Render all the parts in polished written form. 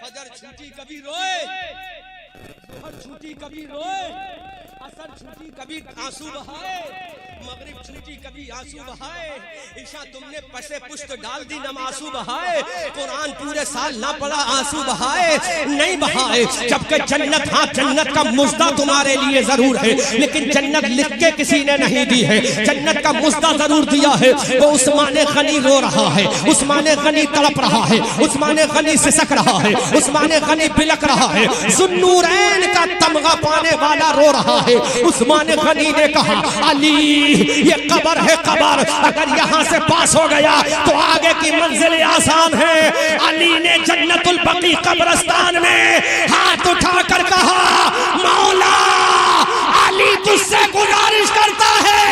फजर छूटी कभी रोए, जोहर छूटी कभी रोए, असर छूटी कभी आंसू बहाए, मगरिब छूटी कभी आंसू बहाए, ईशा तुमने पसे पुष्ट डाल दी नमासू बहाए, कुरान पूरे साल ना पढ़ा आंसू बहाए, नहीं बहाए। जबकि जन्नत, हाँ जन्नत का मुज्दा तुम्हारे लिए जरूर है, लेकिन जन्नत लिख के किसी ने नहीं दी है। जन्नत का मुज्दा जरूर दिया है। वो उस्मान गनी रो रहा है, उस्मान गनी तड़प रहा है, उस्मान गनी सिसक रहा है, उस्मान गनी बिलक रहा है, ज़ुन्नूरैन का तमगा पाने वाला रो रहा है। उस्मान गनी ने कहा अली ये कब्र है कब्र, अगर यहाँ से पास हो गया तो आगे की मंजिल आसान है। अली ने जन्नतुल बकी कब्रिस्तान में हाथ उठाकर कहा मौला अली तुझसे गुजारिश करता है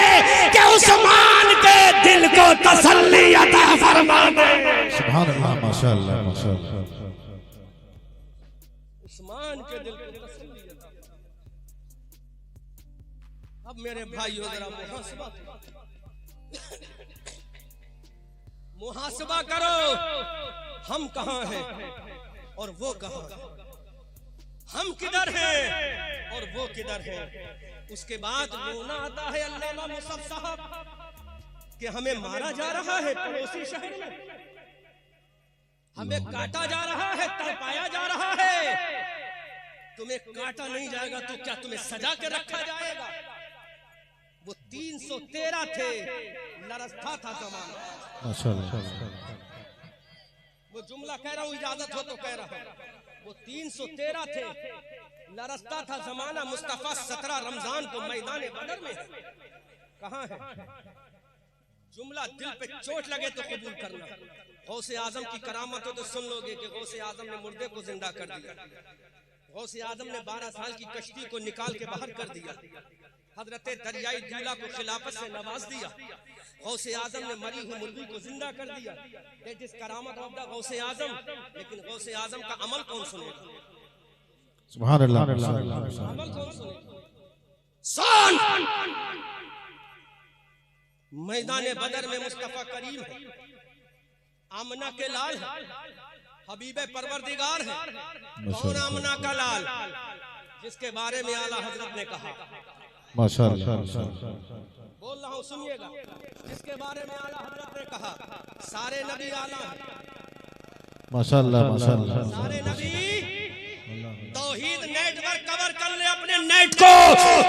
कि उस्मान के दिल को तसल्ली अता फरमा दे। सुभान अल्लाह, माशाअल्लाह माशाअल्लाह। उस्मान के दिल को तसल्ली अता। अब मेरे भाइयों जरा मुहासबा करो, हम कहां हैं और वो कहां, हम किधर हैं और वो किधर हैं। उसके बाद रोना आता है अल्लामा मुसअब साहब कि हमें मारा जा रहा है पड़ोसी शहर में, हमें काटा जा रहा है, तड़पाया जा रहा है। तुम्हें काटा नहीं जाएगा तो क्या तुम्हें सजा के रखा जाएगा। वो 313 थे, लरसता था जमाना। वो जुमला कह रहा हूं, इजाजत हो तो कह रहा हूं। वो 313 थे, लरसता था जमाना। मुस्तफा 17 रमजान को मैदान बदर में है। कहां है? जुमला दिल पे चोट लगे तो कबूल करना। गौसे आजम की करामत हो तो सुन लोगे कि गौसे आजम ने मुर्दे को जिंदा कर दिया। गौसे आजम ने 12 साल की कश्ती को निकाल के बाहर कर दिया। हजरत दरियाई दूला को खिलाफत से नवाज दिया। गौसे आजम ने मरी हुई मुर्गी को जिंदा कर दिया। दैट इज करामत ऑफ द गौसे आजम। लेकिन गौसे आजम का अमल कौन सुनेगा? सुभान अल्लाह। अमल कौन सुनेगा? सुन, मैदान बदर में मुस्तफा करीम है, आमना के लाल है, हबीबे परवरदिगार है। कौन आमना का लाल? जिसके बारे में आला हजरत ने कहा माशाअल्लाह। बोल रहा हूँ सुनिएगा, जिसके बारे में आला हजरत ने कहा सारे नबी आला है। माशाअल्लाह माशाअल्लाह। सारे नबी तौहीद नेटवर्क कवर कर ले अपने नेट को।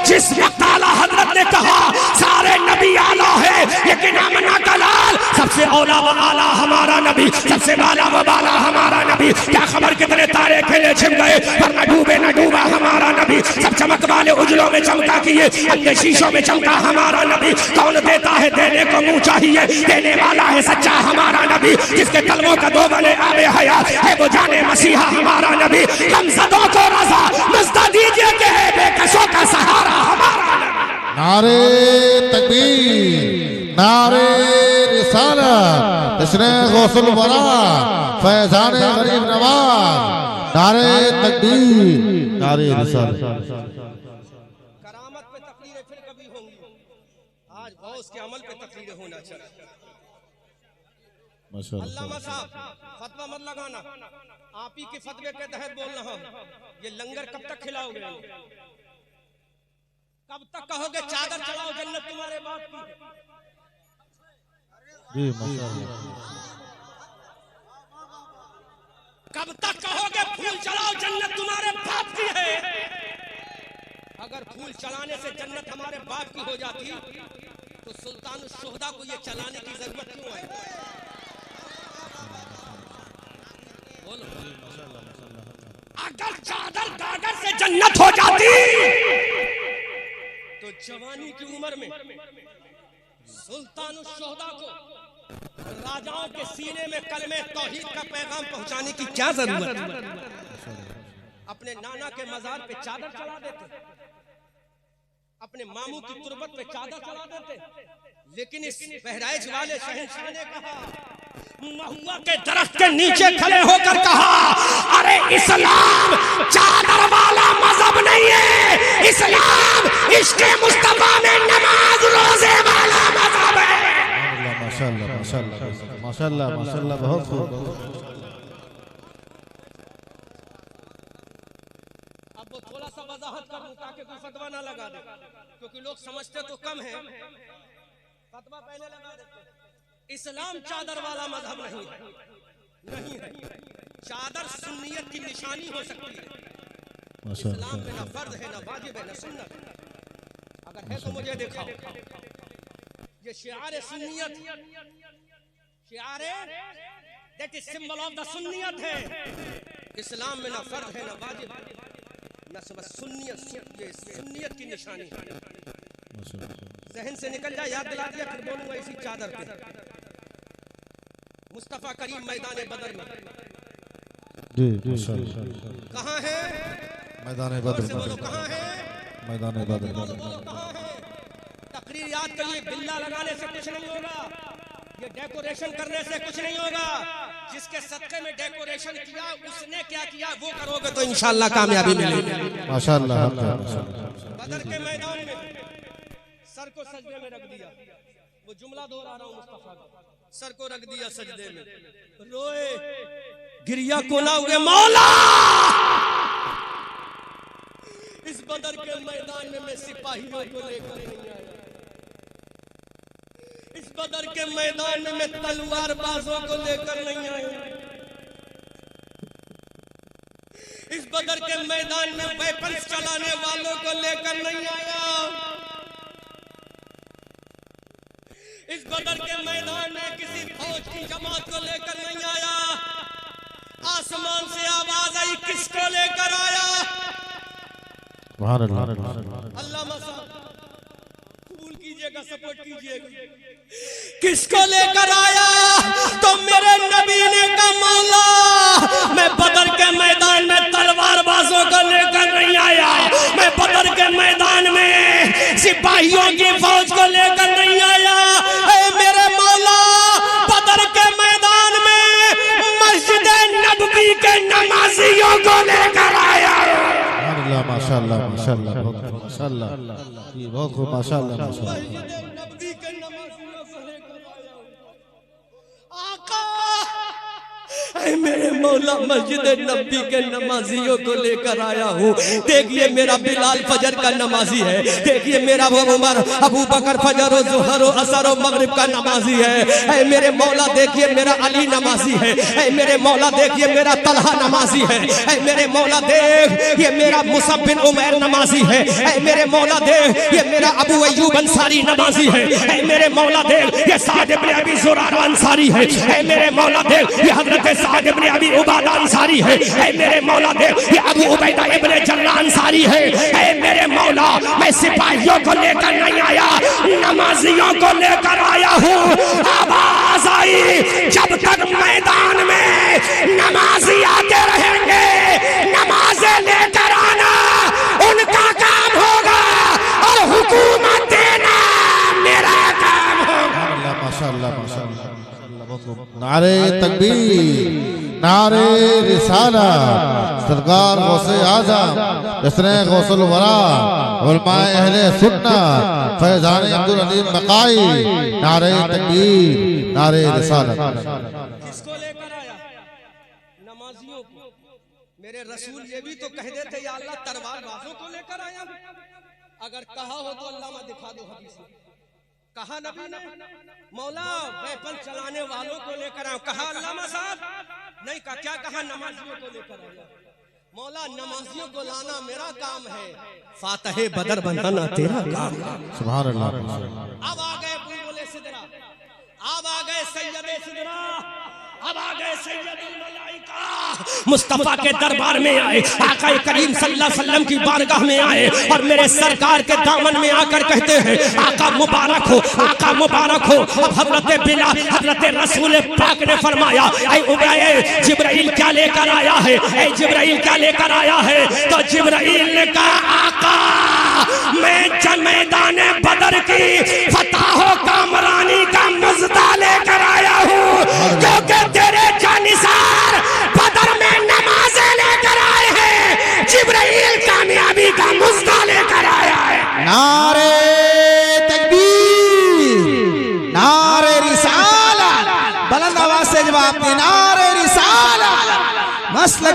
जिस वक्त आला हजरत ने कहा सारे नबी आला है, लेकिन आमना का लाल सबसे औला व आला हमारा नबी, सबसे बाला व बाला हमारा नबी। क्या खबर कितने तारे खेले छिप गए, पर न डूबे न डूबा हमारा नबी। सब चमक वाले उजलों में चमका किए, अन्य शीशों में चमका हमारा नबी। कौन देता है देने को मुंह चाहिए, देने वाला है सच्चा हमारा नबी। जिसके कलमों का दो बने आबे हयात है, वो जाने मसीहा हमारा नबी। गमज़दों को रज़ा मज़दा दीजिए कि है बेकसों का सहारा हमारा नबी। नारे तकबीर, नारे रिसालत, तशरीह गौसुल वरा, फैज़ान गरीब नवाज, नारे तकबीर, नारे रिसालत। करामत पे तकरीरें फिर कभी होंगी, आज गौस के अमल पे तकरीरें होना चाहिए। अल्लामा साहब फतवा मत लगाना, आप ही के फतवे के तहत बोल रहा हूं। ये लंगर कब तक खिलाओगे? कब तक कहोगे चादर चढ़ाओ जन्नत तुम्हारे बाप की? जी माशाअल्लाह। कब तक कहोगे फूल चढ़ाओ जन्नत तुम्हारे बाप की है? अगर फूल चढ़ाने से जन्नत हमारे बाप की हो जाती तो सुल्तान शुहदा को ये चलाने की जरूरत क्यों आई? बोलो। अगर चादर गागर से जन्नत हो जाती तो जवानी की उम्र में सुल्तान शुहदा को राजाओं के सीने में कलमे तौहीद का पैगाम पहुंचाने की क्या जरूरत है? अपने नाना के मजार पे चादर चढ़ा देते, अपने मामू की तुरबत पे चादर चढ़ा देते। लेकिन इस बहराइच वाले शहंशाह ने कहा, महुआ के दरख्त के नीचे खड़े होकर कहा, अरे इस्लाम चादर वाला मजहब नहीं है, इस्लाम इश्क़े मुस्तफा में नमाज रोजे वाला मजहब है। माशाअल्लाह माशाअल्लाह माशाअल्लाह माशाअल्लाह, बहुत खूब। अब वो थोड़ा सा वजाहत कर दूं ताकि कोई फतवा ना लगा दे, क्योंकि लोग समझते तो कम है, फतवा पहले लगा देते। इस्लाम चादर वाला मजहब नहीं है, नहीं है। चादर सुन्नियत की निशानी हो सकती है। इस्लाम में ना फर्ज है, ना वाजिब है, ना सुन्नत। अगर है तो मुझे दिखाओ। ये शिआर सुन्नियत, शिआर that is symbol of the सुन्नियत है। इस्लाम में ना फर्ज है, ना वाजिब है, ना समझ। सुन्नियत, ये सुन्नियत की निशानी है। जहन से निकल जाए, याद दिला दिया, फिर बोलूंगा इसी चादर पे। मुस्तफा करीम मैदान बदर में कहाँ है? मैदान बदर से बोलो कहाँ है? मैदान बदर कहाँ है? तकरीर याद करिए, बिल्ला लगाने से कुछ नहीं होगा, ये डेकोरेशन करने से कुछ नहीं होगा। जिसके सदके में डेकोरेशन किया उसने क्या किया वो करोगे तो इंशाअल्लाह कामयाबी मिलेगी। माशाअल्लाह। बदर के मैदान में सर को सजदे में रख दिया, वो जुमला दोहरा रहा हूँ मुस्तफा का, सर को रख दिया सजदे में, रोए गिरिया को ना हुए मौला। इस बदर के मैदान में मैं सिपाहियों को लेकर नहीं आया, इस बदर के मैदान में मैं तलवार बाजों को लेकर नहीं आया, इस बदर के मैदान में वेपन्स चलाने वालों को लेकर नहीं आया, इस बदर के मैदान में किसी फौज की जमात को लेकर नहीं आया। आसमान से आवाज आई, किसको लेकर आया? अल्लामा साहब कबूल कीजिएगा, सपोर्ट कीजिएगा। किसको लेकर आया? तो मेरे नबी ने कहा, मौला मैं बदर के मैदान में तलवारबाजों को लेकर नहीं आया, मैं बदर के मैदान में सिपाहियों की फौज को लेकर नहीं आया। ऐ मेरे मौला, बदर के मैदान में मस्जिद नबवी के नमाजियों को लेकर आया। माशाअल्लाह माशाअल्लाह माशाअल्लाह, ये बहुत खूब, माशाअल्लाह माशाअल्लाह। नबी के नमाजियों को लेकर आया आका। ऐ मेरे मौला, मस्जिद नबी के नमाजियों को लेकर आया हूँ। देखिए मेरा बिलाल फजर का नमाजी है, देखिए मेरा उमर अबू बकर फजर और जोहर और असर और मगरिब का नमाजी है। ऐ मेरे मौला देखिए मेरा अली नमाजी है, ऐ मेरे मौला देखिए मेरा तलहा नमाजी है, ऐ मेरे मौला देख ये मेरा मुसअब बिन उमैर नमाजी है, ऐ मेरे मौला देख ये मेरा अबू अय्यूब अंसारी नमाजी है, ऐ मेरे मौला देख ये साद इब्न अबी जुरारा अंसारी है, ऐ मेरे मौला देख ये हजरत साद इब्न अबी उबादा अंसारी है, ऐ मेरे मौला देख ये अबू उबैदा इब्न जर्राह अंसारी है। ऐ मेरे मौला, मैं सिपाहियों को लेकर नहीं आया, नमाजियों को लेकर आया हूँ। आवाज आई, जब तक मैदान में नमाजी आते रहेंगे, नमाजें लेकर आना उनका काम होगा और हुकूमत देना मेरा काम होगा। माशाअल्लाह माशाअल्लाह। नारे तकबीर, नारे रिसालत, सरकार गौसे आज़म जिसने गौसुल वरा उलमाए अहले सुन्नत फैज़ान अब्दुल अलीम बकाई, नारे तकबीर, नारे रिसालत। किसको लेकर आया? नमाजियों को। मेरे रसूल ये भी तो कह देते, या अल्लाह तलवारबाजों को लेकर आया। अगर कहा हो तो अल्लाह दिखा दो हदीस में। कहा नबी ने मौला वेपन चलाने वालों को लेकर आओ, कहा अल्लामा साहब नहीं कहा, क्या कहा? नमाजियों को लेकर आया। मौला नमाजियों को लाना मेरा काम है, फातहे बदर बनाना तेरा काम है। सुभान अल्लाह। अब आ गए बुलबुले सिदरा, अब आ गए सैयदे सिदरा, अब आ गए सैयदुल मलाइका। मुस्तफा के दरबार में आए, आका करीम सल्लल्लाहु अलैहि वसल्लम की बारगाह में आए और मेरे सरकार के दामन में आकर कहते हैं, आका मुबारक हो, आका मुबारक हो। अब हजरत बिलाल, हजरत रसूल पाक ने फरमाया, ऐ उबैय जिब्राइल क्या लेकर आया है? ऐ जिब्राइल क्या लेकर आया है? तो जिब्राइल ने कहा, आका मैं मैदान बदर की फतह कामरानी का मुजदा लेकर आया हूँ, क्योंकि तेरे जानिसार बदर में नमाज़ें लेकर आए हैं, जिब्राइल कामयाबी का मुजदा लेकर आया है। नारे तकबीर, नारे रिसालत, बुलंद आवाज से जवाब दे, नारे रिसालत। मसलक